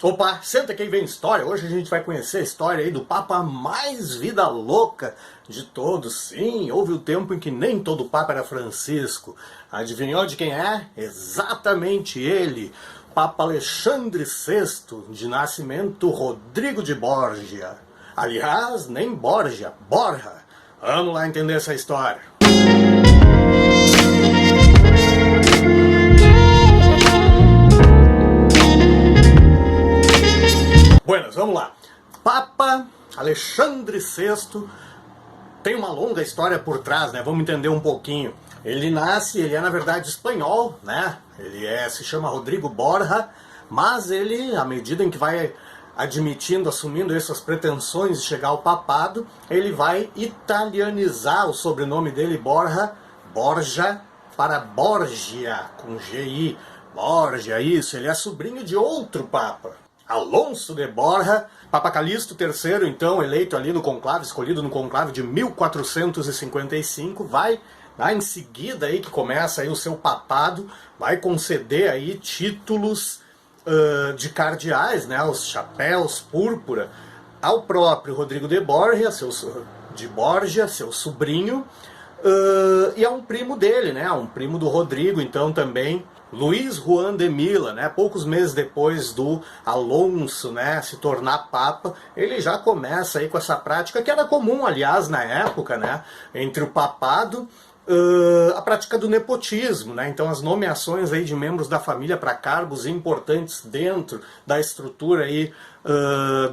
Opa, senta que aí vem história. Hoje a gente vai conhecer a história aí do Papa mais vida louca de todos. Sim, houve o tempo em que nem todo Papa era Francisco. Adivinhou de quem é? Exatamente ele, Papa Alexandre VI, de nascimento Rodrigo de Borgia. Aliás, nem Borgia, Borja. Vamos lá entender essa história. Buenas, vamos lá. Papa Alexandre VI tem uma longa história por trás, né? Vamos entender um pouquinho. Ele é na verdade espanhol, né? Se chama Rodrigo Borja, mas ele, à medida em que vai assumindo essas pretensões de chegar ao papado, ele vai italianizar o sobrenome dele, Borja, para Borgia, com G-I. Borgia, isso. Ele é sobrinho de outro papa, Alonso de Borja, Papa Calixto III, então, eleito ali no conclave, escolhido no conclave de 1455, vai em seguida aí que começa aí o seu papado, vai conceder aí títulos de cardeais, né, os chapéus púrpura, ao próprio Rodrigo de Borgia, seu sobrinho, e a um primo dele, né, um primo do Rodrigo, então também, Luís Juan de Mila, né, poucos meses depois do Alonso, né, se tornar papa, ele já começa aí com essa prática que era comum, aliás, na época, né, entre o papado, a prática do nepotismo, né? Então as nomeações aí de membros da família para cargos importantes dentro da estrutura aí,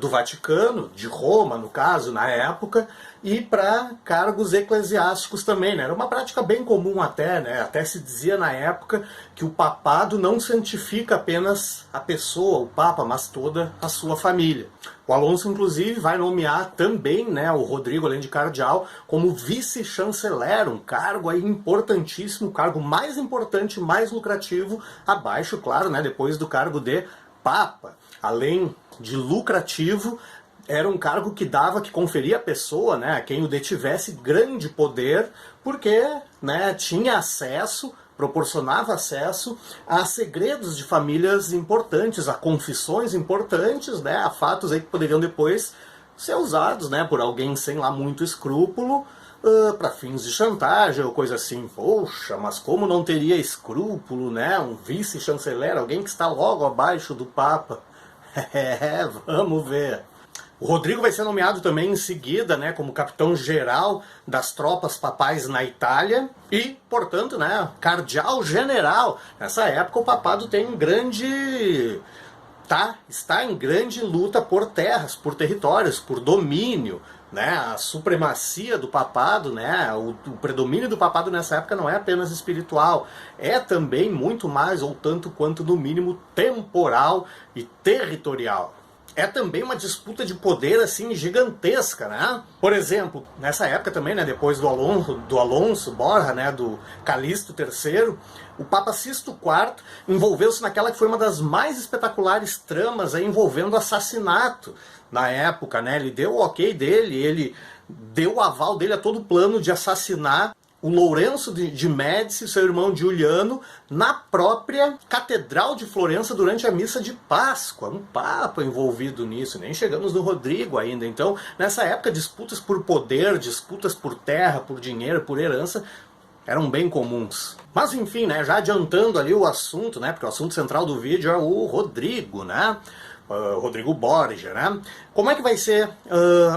do Vaticano, de Roma no caso, na época, e para cargos eclesiásticos também, né? Era uma prática bem comum até, né? Até se dizia na época que o papado não santifica apenas a pessoa, o papa, mas toda a sua família. O Alonso, inclusive, vai nomear também, né, o Rodrigo, além de cardeal, como vice-chanceler, um cargo aí importantíssimo, o cargo mais importante, mais lucrativo, abaixo, claro, né, depois do cargo de papa. Além de lucrativo, era um cargo que conferia à pessoa, né, a quem o detivesse, grande poder, porque, né, tinha acesso, proporcionava acesso a segredos de famílias importantes, a confissões importantes, né, a fatos aí que poderiam depois ser usados, né, por alguém sem lá muito escrúpulo, para fins de chantagem ou coisa assim. Poxa, mas como não teria escrúpulo, né, um vice-chanceler, alguém que está logo abaixo do Papa? Vamos ver. O Rodrigo vai ser nomeado também em seguida, né, como capitão-geral das tropas papais na Itália e, portanto, né, cardeal-general. Nessa época o papado está em grande luta por terras, por territórios, por domínio, né, a supremacia do papado, né, o predomínio do papado nessa época não é apenas espiritual, é também muito mais, ou tanto quanto no mínimo, temporal e territorial. É também uma disputa de poder assim gigantesca, né? Por exemplo, nessa época também, né, depois do Alonso Borja, né, do Calixto III, o Papa Sisto IV envolveu-se naquela que foi uma das mais espetaculares tramas aí, envolvendo assassinato na época, né? Ele deu o ok dele, ele deu o aval dele a todo o plano de assassinar o Lourenço de Médici, seu irmão Giuliano, na própria Catedral de Florença durante a missa de Páscoa. Um papa envolvido nisso, nem chegamos no Rodrigo ainda. Então, nessa época, disputas por poder, disputas por terra, por dinheiro, por herança, eram bem comuns. Mas enfim, né, já adiantando ali o assunto, né, porque o assunto central do vídeo é o Rodrigo, né? Rodrigo Borgia, né? Como é que vai ser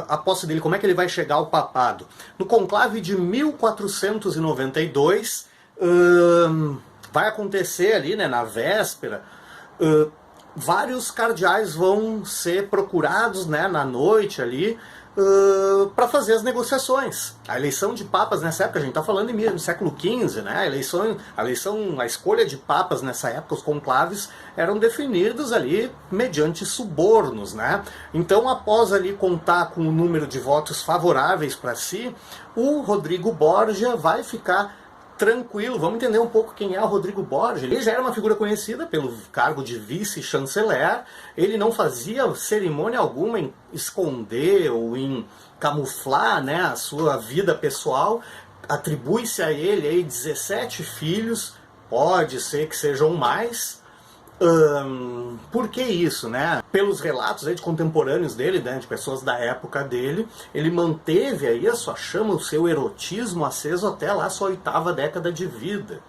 a posse dele? Como é que ele vai chegar ao papado? No conclave de 1492, vai acontecer ali, né, na véspera, vários cardeais vão ser procurados, né, na noite para fazer as negociações. A eleição de papas nessa época, a gente está falando no século XV, né? A escolha de papas nessa época, os conclaves eram definidos ali mediante subornos, né? Então, após ali contar com o número de votos favoráveis para si, o Rodrigo Borgia vai ficar tranquilo. Vamos entender um pouco quem é o Rodrigo Borgia. Ele já era uma figura conhecida pelo cargo de vice-chanceler. Ele não fazia cerimônia alguma em esconder ou em camuflar, né, a sua vida pessoal. Atribui-se a ele aí 17 filhos, pode ser que sejam mais, Por que isso, né? Pelos relatos aí de contemporâneos dele, né, de pessoas da época dele, ele manteve aí a sua chama, o seu erotismo aceso até lá a sua 8ª década de vida.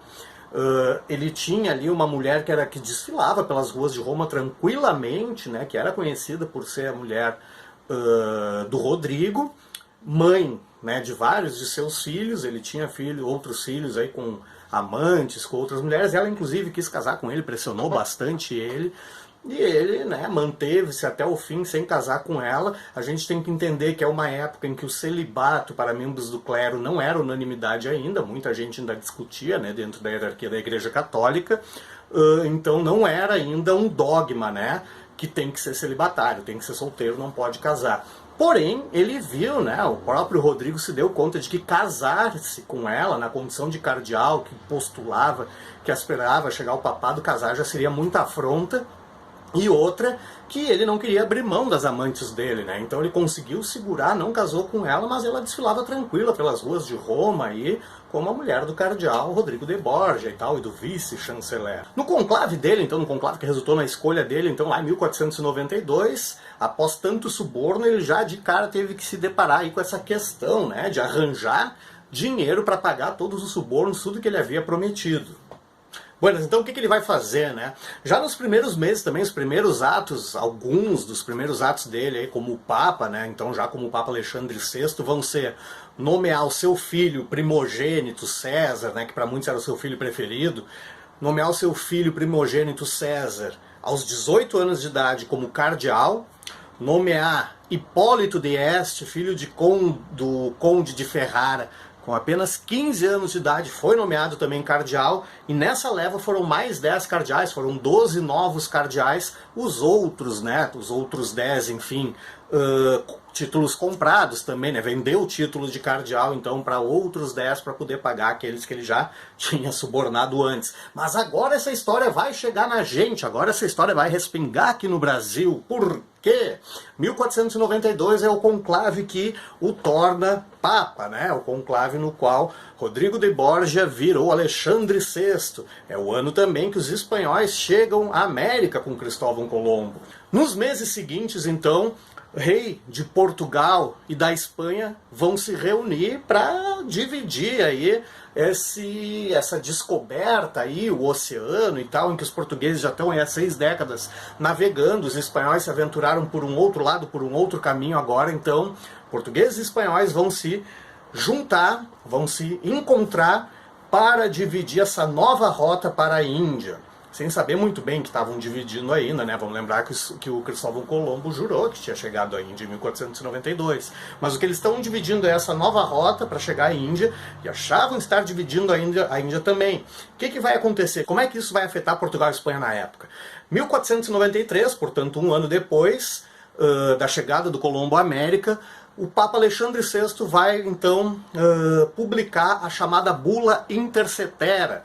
Ele tinha ali uma mulher que desfilava pelas ruas de Roma tranquilamente, né, que era conhecida por ser a mulher do Rodrigo, mãe, né, de vários de seus filhos. Ele tinha outros filhos aí com amantes, com outras mulheres. Ela inclusive quis casar com ele, pressionou bastante ele. E ele, né, manteve-se até o fim sem casar com ela. A gente tem que entender que é uma época em que o celibato para membros do clero não era unanimidade ainda. Muita gente ainda discutia, né, dentro da hierarquia da Igreja Católica. Então não era ainda um dogma, né, que tem que ser celibatário, tem que ser solteiro, não pode casar. Porém, ele viu, né, o próprio Rodrigo se deu conta de que casar-se com ela, na condição de cardeal, que postulava, que aspirava chegar ao papado, casar já seria muita afronta. E outra, que ele não queria abrir mão das amantes dele, né? Então ele conseguiu segurar, não casou com ela, mas ela desfilava tranquila pelas ruas de Roma aí, como a mulher do cardeal Rodrigo de Borgia e tal, e do vice-chanceler. No conclave dele, então, no conclave que resultou na escolha dele, então lá em 1492, após tanto suborno, ele já de cara teve que se deparar aí com essa questão, né, de arranjar dinheiro para pagar todos os subornos, tudo que ele havia prometido. Bueno, então o que ele vai fazer, né? Já nos primeiros meses também, os primeiros atos, alguns dos primeiros atos dele aí como Papa, né? Então já como Papa Alexandre VI, vão ser nomear o seu filho primogênito César, né? Que para muitos era o seu filho preferido, nomear o seu filho primogênito César aos 18 anos de idade como cardeal, nomear Hipólito de Este, filho do conde de Ferrara, com apenas 15 anos de idade, foi nomeado também cardeal, e nessa leva foram mais 10 cardeais, foram 12 novos cardeais, os outros, né, os outros 10, enfim, títulos comprados também, né, vendeu o título de cardeal, então, para outros 10, para poder pagar aqueles que ele já tinha subornado antes. Mas agora essa história vai chegar na gente, agora essa história vai respingar aqui no Brasil. Por quê? 1492 é o conclave que o torna Papa, né? O conclave no qual Rodrigo de Borgia virou Alexandre VI. É o ano também que os espanhóis chegam à América com Cristóvão Colombo. Nos meses seguintes, então, rei de Portugal e da Espanha vão se reunir para dividir aí essa descoberta aí, o oceano e tal, em que os portugueses já estão aí há 6 décadas navegando, os espanhóis se aventuraram por um outro lado, por um outro caminho agora, então portugueses e espanhóis vão se juntar, vão se encontrar para dividir essa nova rota para a Índia. Sem saber muito bem que estavam dividindo ainda, né? Vamos lembrar que o Cristóvão Colombo jurou que tinha chegado à Índia em 1492. Mas o que eles estão dividindo é essa nova rota para chegar à Índia, e achavam estar dividindo a Índia também. O que vai acontecer? Como é que isso vai afetar Portugal e Espanha na época? 1493, portanto um ano depois da chegada do Colombo à América, o Papa Alexandre VI vai então publicar a chamada Bula Intercetera.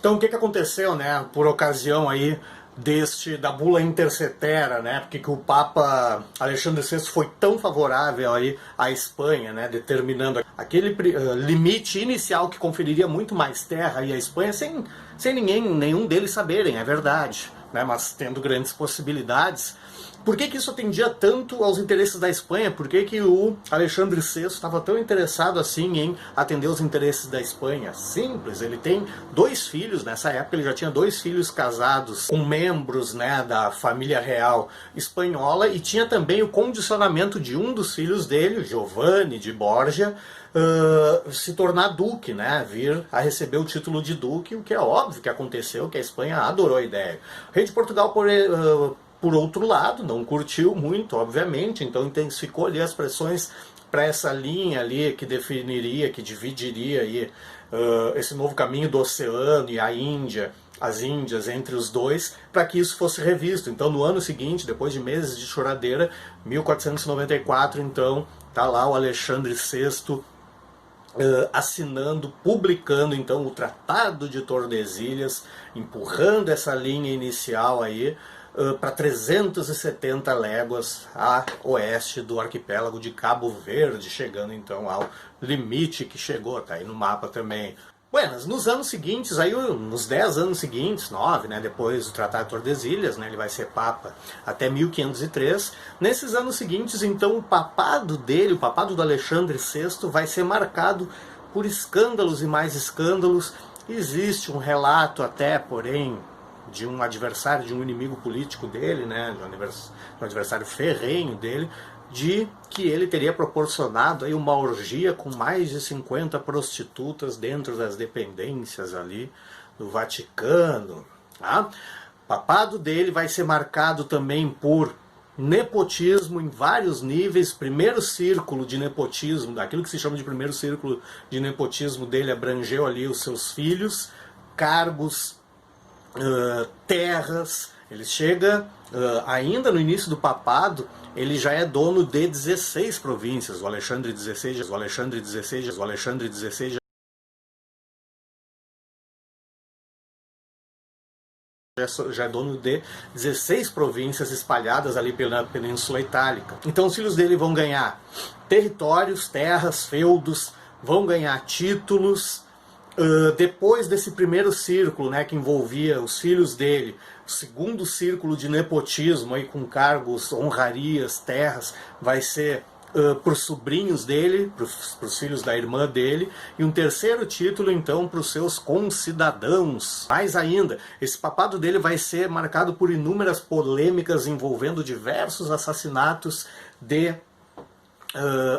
Então o que aconteceu, né, por ocasião aí da Bula Intercetera, né, porque que o Papa Alexandre VI foi tão favorável aí à Espanha, né, determinando aquele limite inicial que conferiria muito mais terra aí à Espanha sem nenhum deles saberem, é verdade, né, mas tendo grandes possibilidades. Por que isso atendia tanto aos interesses da Espanha? Por que o Alexandre VI estava tão interessado assim em atender os interesses da Espanha? Simples, ele tem 2 filhos, nessa época ele já tinha 2 filhos casados com membros, né, da família real espanhola, e tinha também o condicionamento de um dos filhos dele, Giovanni de Borgia, se tornar duque, né, vir a receber o título de duque, o que é óbvio que aconteceu, que a Espanha adorou a ideia. O rei de Portugal, por outro lado, não curtiu muito, obviamente, então intensificou ali as pressões para essa linha ali que definiria, que dividiria aí, esse novo caminho do oceano e a Índia, as Índias entre os dois, para que isso fosse revisto. Então no ano seguinte, depois de meses de choradeira, 1494, então, tá lá o Alexandre VI assinando, publicando então o Tratado de Tordesilhas, empurrando essa linha inicial aí para 370 léguas a oeste do arquipélago de Cabo Verde, chegando então ao limite que chegou, tá aí no mapa também. Buenas, nos anos seguintes, aí nos 10 anos seguintes, 9, né, depois do Tratado de Tordesilhas, né, ele vai ser papa até 1503. Nesses anos seguintes, então, o papado dele, o papado do Alexandre VI, vai ser marcado por escândalos e mais escândalos. Existe um relato até, porém, de um adversário, de um inimigo político dele, né, de um adversário ferrenho dele, de que ele teria proporcionado aí uma orgia com mais de 50 prostitutas dentro das dependências ali do Vaticano. Tá? O papado dele vai ser marcado também por nepotismo em vários níveis. Primeiro círculo de nepotismo, daquilo que se chama de primeiro círculo de nepotismo dele, abrangeu ali os seus filhos, cargos, terras. Ele chega, ainda no início do papado, ele já é dono de 16 províncias. O Alexandre XVI já é dono de 16 províncias espalhadas ali pela Península Itálica. Então os filhos dele vão ganhar territórios, terras, feudos, vão ganhar títulos. Depois desse primeiro círculo, né, que envolvia os filhos dele, o segundo círculo de nepotismo aí, com cargos, honrarias, terras, vai ser para os sobrinhos dele, para os filhos da irmã dele, e um terceiro título então para os seus concidadãos. Mais ainda, esse papado dele vai ser marcado por inúmeras polêmicas envolvendo diversos assassinatos de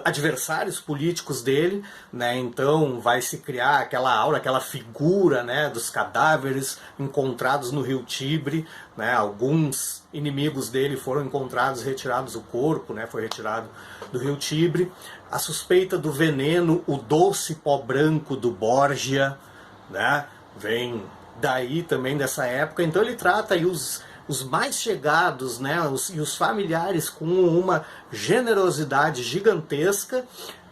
adversários políticos dele, né? Então vai se criar aquela aura, aquela figura, né, dos cadáveres encontrados no rio Tibre, né? Alguns inimigos dele foram encontrados, retirados o corpo, né? Foi retirado do rio Tibre. A suspeita do veneno, o doce pó branco do Borgia, né? Vem daí também dessa época. Então ele trata aí os mais chegados, né, e os familiares com uma generosidade gigantesca,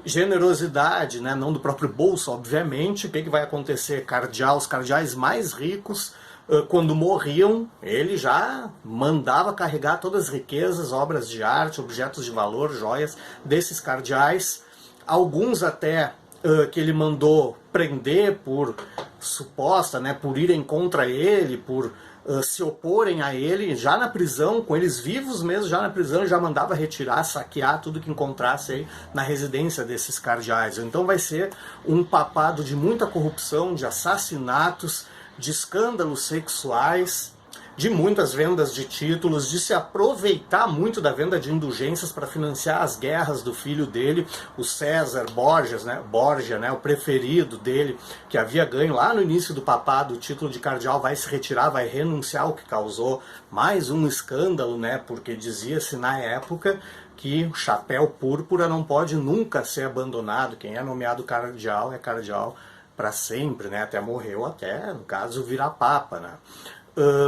generosidade, né, não do próprio bolso, obviamente. O que vai acontecer? Os cardeais mais ricos, quando morriam, ele já mandava carregar todas as riquezas, obras de arte, objetos de valor, joias desses cardeais, alguns até que ele mandou prender por suposta, né, por irem contra ele, por se oporem a ele, já na prisão, com eles vivos mesmo, já na prisão, já mandava retirar, saquear tudo que encontrasse aí na residência desses cardeais. Então vai ser um papado de muita corrupção, de assassinatos, de escândalos sexuais, de muitas vendas de títulos, de se aproveitar muito da venda de indulgências para financiar as guerras do filho dele, o César Borgia, né, o preferido dele, que havia ganho lá no início do papado o título de cardeal, vai se retirar, vai renunciar, o que causou mais um escândalo, né, porque dizia-se na época que o chapéu púrpura não pode nunca ser abandonado, quem é nomeado cardeal é cardeal para sempre, né, até morreu, até, no caso, virar papa, né.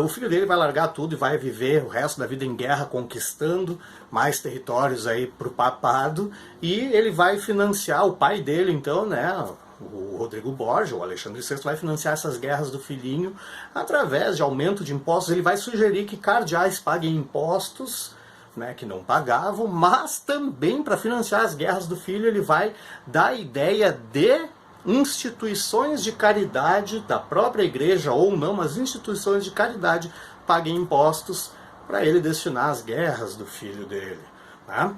O filho dele vai largar tudo e vai viver o resto da vida em guerra, conquistando mais territórios aí para o papado, e ele vai financiar, o pai dele então, né, o Rodrigo Borgia, o Alexandre VI, vai financiar essas guerras do filhinho através de aumento de impostos. Ele vai sugerir que cardeais paguem impostos, né, que não pagavam, mas também para financiar as guerras do filho ele vai dar a ideia de instituições de caridade da própria igreja ou não, mas instituições de caridade paguem impostos para ele destinar às guerras do filho dele. Tá?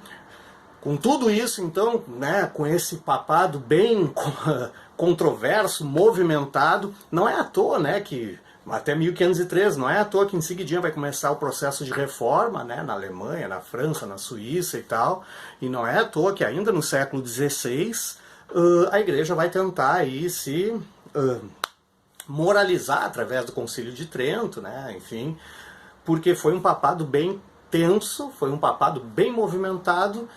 Com tudo isso, então, né, com esse papado bem controverso, movimentado, não é à toa, né, que até 1503, não é à toa que em seguidinha vai começar o processo de reforma, né, na Alemanha, na França, na Suíça e tal, e não é à toa que ainda no século XVI a igreja vai tentar aí se moralizar através do Concílio de Trento, né, enfim, porque foi um papado bem tenso, foi um papado bem movimentado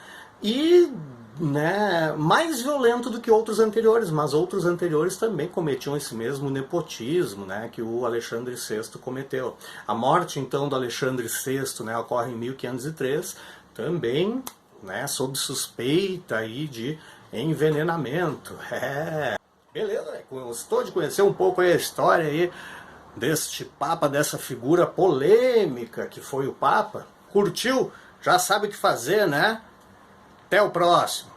e, né, mais violento do que outros anteriores, mas outros anteriores também cometiam esse mesmo nepotismo, né, que o Alexandre VI cometeu. A morte então do Alexandre VI, né, ocorre em 1503, também, né, sob suspeita aí de envenenamento. Beleza, gostou de conhecer um pouco aí a história aí deste Papa, dessa figura polêmica que foi o Papa. Curtiu? Já sabe o que fazer, né? Até o próximo.